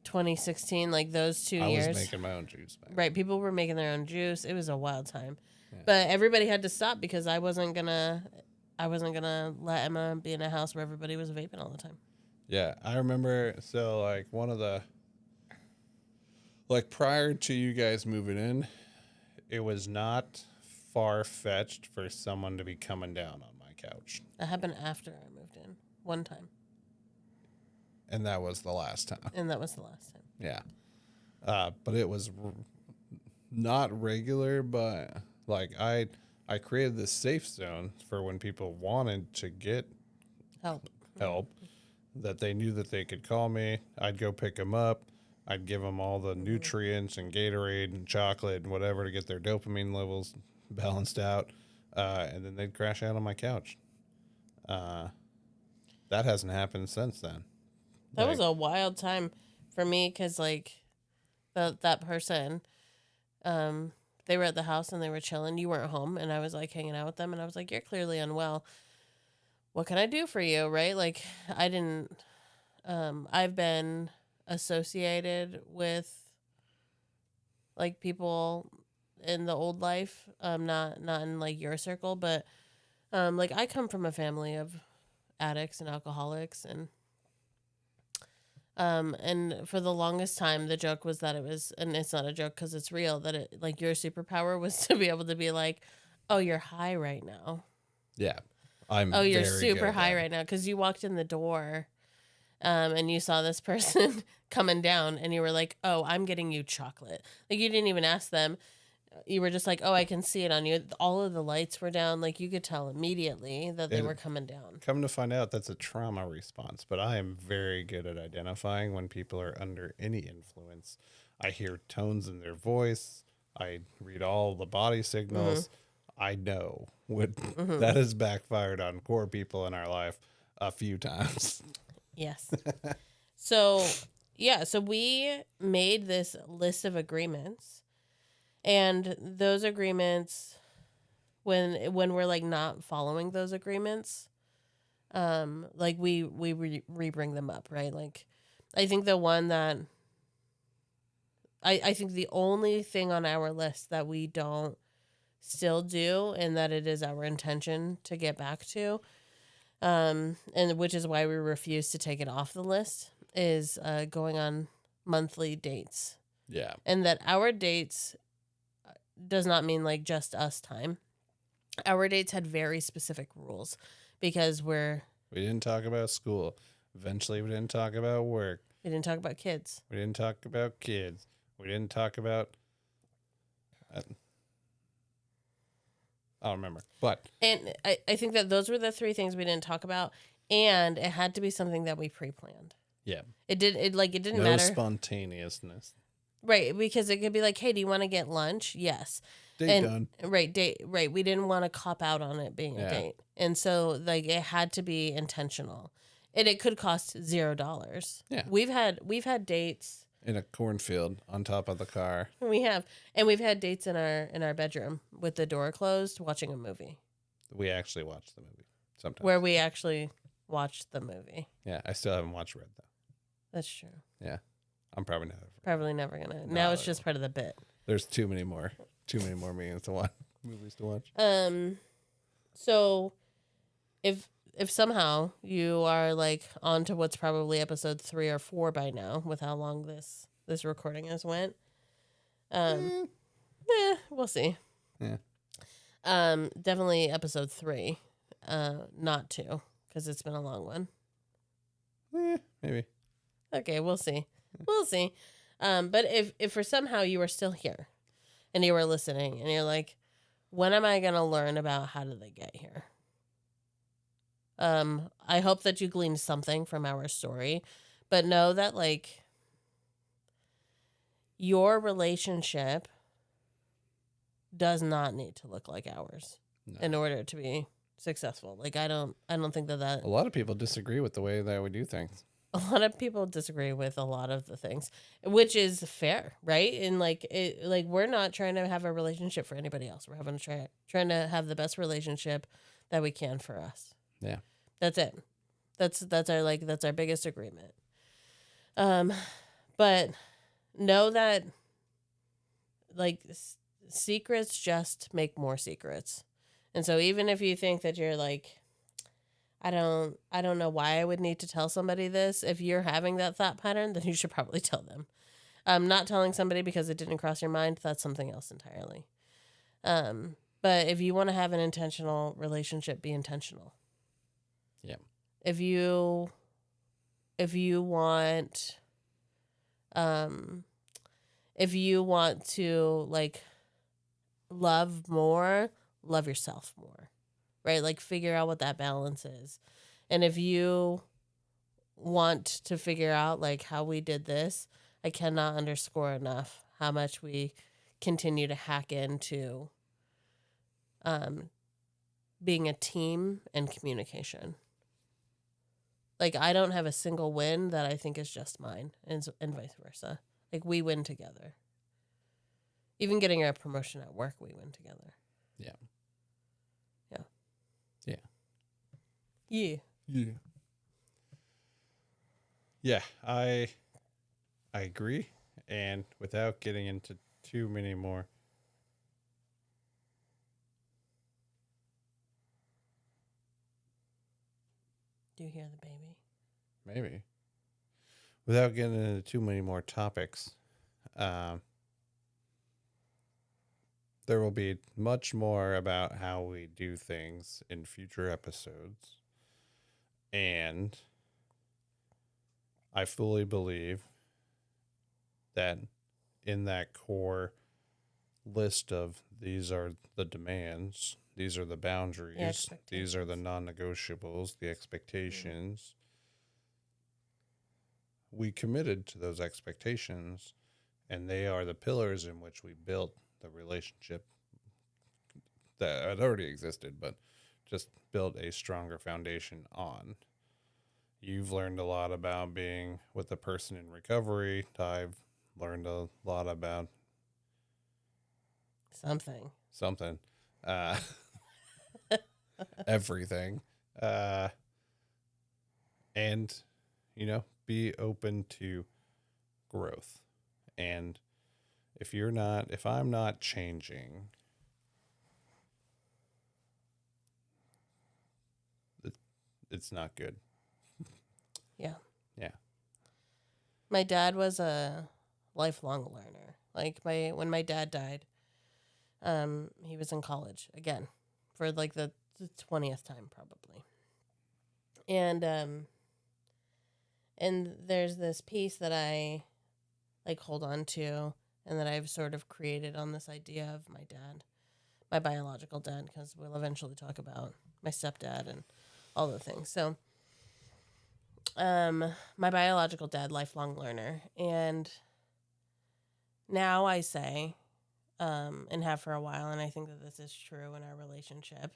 2016, like those 2 years. I was making my own juice. Right, people were making their own juice. It was a wild time. But everybody had to stop because I wasn't gonna let Emma be in a house where everybody was vaping all the time. Yeah, I remember. So, like, one of the, like, prior to you guys moving in, it was not far fetched for someone to be coming down on my couch. It happened after I moved in one time, And that was the last time. and that was the last time. Yeah. But it was not regular, but like I created this safe zone for when people wanted to get help, that they knew that they could call me. I'd go pick them up. I'd give them all the nutrients and Gatorade and chocolate and whatever to get their dopamine levels balanced out. And then they'd crash out on my couch. That hasn't happened since then. That was a wild time for me because, like, that person, they were at the house and they were chilling. You weren't home, and I was, like, hanging out with them, and I was like, you're clearly unwell. What can I do for you, right? Like, I didn't, I've been associated with, like, people in the old life, not in, like, your circle, but, like, I come from a family of addicts and alcoholics, and for the longest time, the joke was that it was, and it's not a joke because it's real, that it, like, your superpower was to be able to be like, oh, you're high right now. Yeah. Oh, you're very super good at high that. right now because you walked in the door, and you saw this person coming down, and you were like, oh, I'm getting you chocolate. Like, you didn't even ask them. You were just like, oh, I can see it on you. All of the lights were down. Like, you could tell immediately that they were coming down. Come to find out, that's a trauma response, but I am very good at identifying when people are under any influence. I hear tones in their voice. I read all the body signals. I know what that has backfired on core people in our life a few times. Yes. So, yeah, so we made this list of agreements, and those agreements, when we're, like, not following those agreements, like, we re-bring them up, right? Like, I think the one that I think the only thing on our list that we don't still do, and that it is our intention to get back to, and which is why we refuse to take it off the list, is going on monthly dates. Yeah. And that our dates does not mean, like, just us time. Our dates had very specific rules because We didn't talk about school. Eventually, we didn't talk about work. we didn't talk about kids. We didn't talk about kids. We didn't talk about. I don't remember. But And I think that those were the three things we didn't talk about. And it had to be something that we pre-planned. yeah, It didn't no matter. spontaneousness. Right, because it could be like, hey, do you want to get lunch? Yes. Date done. Right. We didn't want to cop out on it being a Yeah. date. And so, like, it had to be intentional. And it could cost $0. Yeah. We've had dates. In a cornfield on top of the car. We've had dates in our bedroom with the door closed watching a movie. We actually watched the movie sometimes. Where we actually watched the movie. Yeah, I still haven't watched Red though. That's true. Yeah, I'm probably not. Probably never gonna. No, Now it's just part of the bit. There's too many more meetings to watch, movies to watch. So if somehow you are, like, on to what's probably episode 3 or 4 by now, with how long this recording has went, we'll see. Yeah. Definitely episode 3, not 2, because it's been a long one. Maybe. Okay, we'll see. We'll see. But if for somehow you are still here, and you were listening, and you're like, when am I gonna learn about how did they get here? I hope that you gleaned something from our story, but know that, like, your relationship does not need to look like ours No. in order to be successful. Like, I don't think that A lot of people disagree with the way that we do things. a lot of people disagree with a lot of the things, which is fair, right? And, like, we're not trying to have a relationship for anybody else. We're having trying to have the best relationship that we can for us. Yeah. That's it. That's our biggest agreement. But know that, like, secrets just make more secrets. And so even if you think that you're like, I don't know why I would need to tell somebody this. If you're having that thought pattern, then you should probably tell them. Not telling somebody because it didn't cross your mind, that's something else entirely. But if you want to have an intentional relationship, be intentional. Yeah. If you want if you want to like love more, love yourself more. Right? Like figure out what that balance is. And if you want to figure out like how we did this, I cannot underscore enough how much we continue to hack into being a team and communication. Like I don't have a single win that I think is just mine, and vice versa. Like we win together. Even getting a promotion at work, we win together. Yeah. Yeah. Yeah. Yeah. Yeah. Yeah, I agree, and without getting into too many more. Do you hear the baby? Maybe. Without getting into too many more topics, there will be much more about how we do things in future episodes. And I fully believe that in that core list of these are the demands, these are the boundaries, these are the non-negotiables, the expectations. We committed to those expectations, and they are the pillars in which we built the relationship that had already existed, but just built a stronger foundation on. You've learned a lot about being with a person in recovery. I've learned a lot about something. Everything. And, be open to growth. And if I'm not changing, it's not good. Yeah. Yeah. My dad was a lifelong learner. Like when my dad died, he was in college again for like the 20th time probably. And there's this piece that I like hold on to and that I've sort of created on this idea of my dad, my biological dad, because we'll eventually talk about my stepdad and all the things. So my biological dad, lifelong learner. And now I say, and have for a while, and I think that this is true in our relationship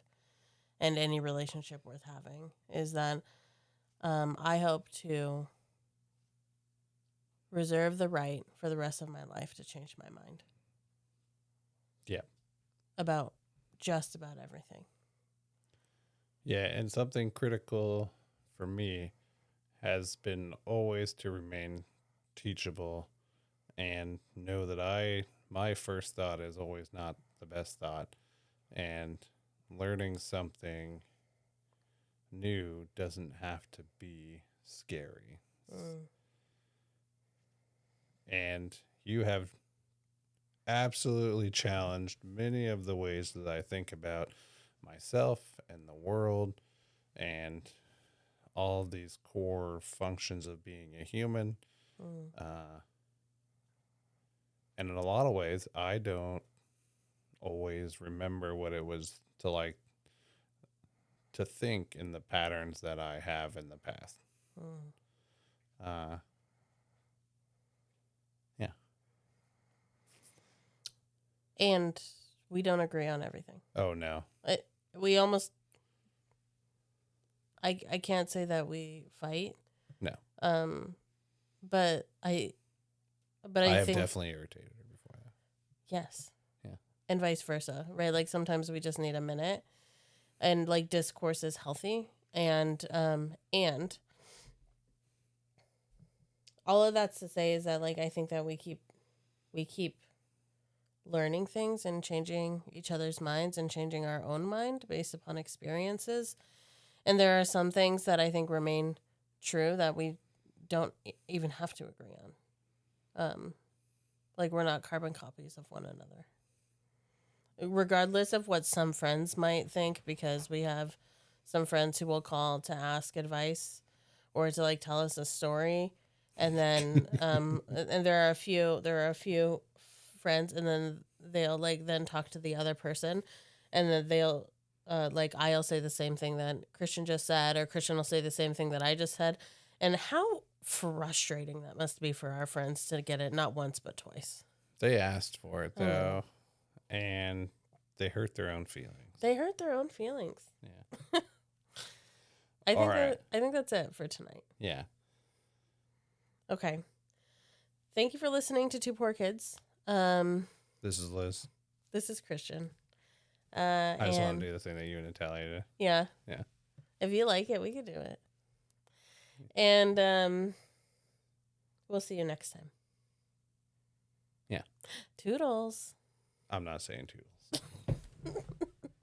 and any relationship worth having, is that I hope to reserve the right for the rest of my life to change my mind. Yeah. About just about everything. Yeah, and something critical for me has been always to remain teachable and know that my first thought is always not the best thought, and learning something new doesn't have to be scary. And you have absolutely challenged many of the ways that I think about myself and the world and all of these core functions of being a human. And in a lot of ways, I don't always remember what it was to think in the patterns that I have in the past. Yeah. And we don't agree on everything. Oh, no. We almost... I can't say that we fight. No. But I have think definitely irritated her before that. Yes. Yeah. And vice versa, right? Like sometimes we just need a minute, and like discourse is healthy, and all of that's to say is that like I think that we keep learning things and changing each other's minds and changing our own mind based upon experiences. And there are some things that I think remain true that we don't even have to agree on. Like we're not carbon copies of one another. Regardless of what some friends might think, because we have some friends who will call to ask advice or to like tell us a story. And then and there are a few friends, and then they'll like then talk to the other person, and then they'll like I'll say the same thing that Christian just said, or Christian will say the same thing that I just said. And how frustrating that must be for our friends to get it not once but twice. They asked for it though, and they hurt their own feelings. They hurt their own feelings. Yeah. I think right. I think that's it for tonight. Yeah. Okay. Thank you for listening to Two Poor Kids. This is Liz. This is Christian. I just want to do the thing that you and Natalia did. Yeah. Yeah. If you like it, we could do it. And we'll see you next time. Yeah. Toodles. I'm not saying toodles.